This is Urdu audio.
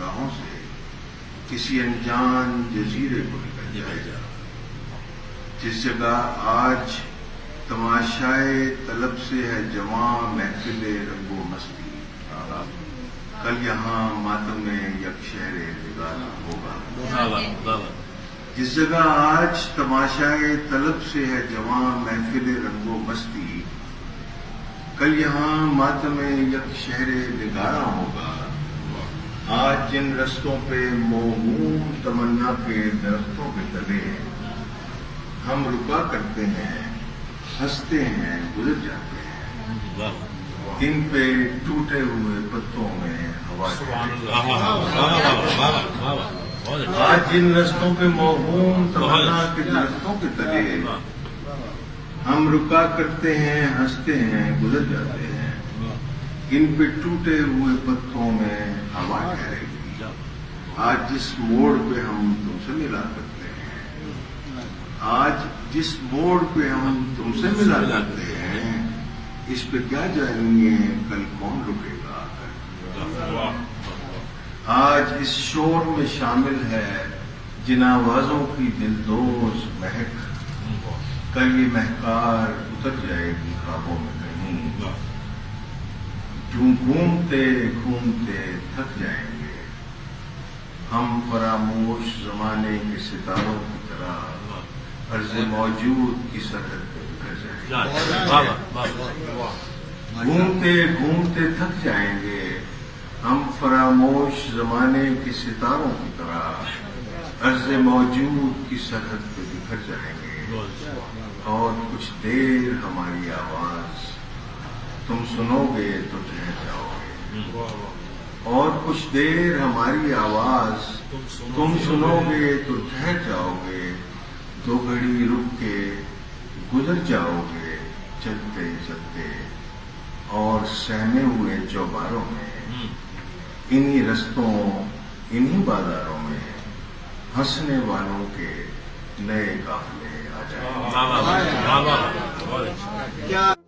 نگاہوں سے کسی انجان جزیرے کو نکل جائے، جس جگہ آج تماشائے طلب سے ہے جواں محفل رنگ و مستی، کل یہاں ماتم یک شہر نگارا ہوگا۔ جس جگہ آج تماشائے طلب سے ہے جواں محفل رنگ و مستی، کل یہاں ماتم یک شہر نگارا ہوگا۔ آج جن رستوں پہ موہوم تمنا کے درختوں کے تلے ہم رکا کرتے ہیں، ہنستے ہیں، گزر جاتے ہیں، ان پہ ٹوٹے ہوئے پتوں میں ہوا آج جن رستوں پہ موہوم تمنا کے درختوں کے تلے ہم رکا کرتے ہیں، ہنستے ہیں، گزر جاتے ہیں، ان پہ ٹوٹے ہوئے پتوں میں ہوا ٹھہرے گی۔ آج جس موڑ پہ ہم تم سے ملا کرتے ہیں، آج جس موڑ پہ ہم تم سے ملا کرتے ہیں، اس پہ کیا جائیں گے کل کون رکے گا۔ آج اس شور میں شامل ہے جن آوازوں کی دلدوز مہک، کل یہ مہکار اتر جائے گی خوابوں میں کہیں، گھومتے گھومتے تھک جائیں گے ہم فراموش زمانے کے ستاروں کی طرح، عرض موجود کی سرحد پہ بکھر جائیں گے۔ گھومتے گھومتے تھک جائیں گے ہم فراموش زمانے کے ستاروں کی طرح، عرض موجود کی سرحد پہ بکھر جائیں گے، اور کچھ دیر ہماری آواز تم سنو گے تو ٹھہر جاؤ گے، اور کچھ دیر ہماری آواز تم سنو گے تو ٹھہر جاؤ گے، دو گھڑی رک کے گزر جاؤ گے چلتے چلتے، اور سہمے ہوئے چوباروں میں، انہی رستوں انہی بازاروں میں، ہنسنے والوں کے نئے قافلے آ جائیں گے۔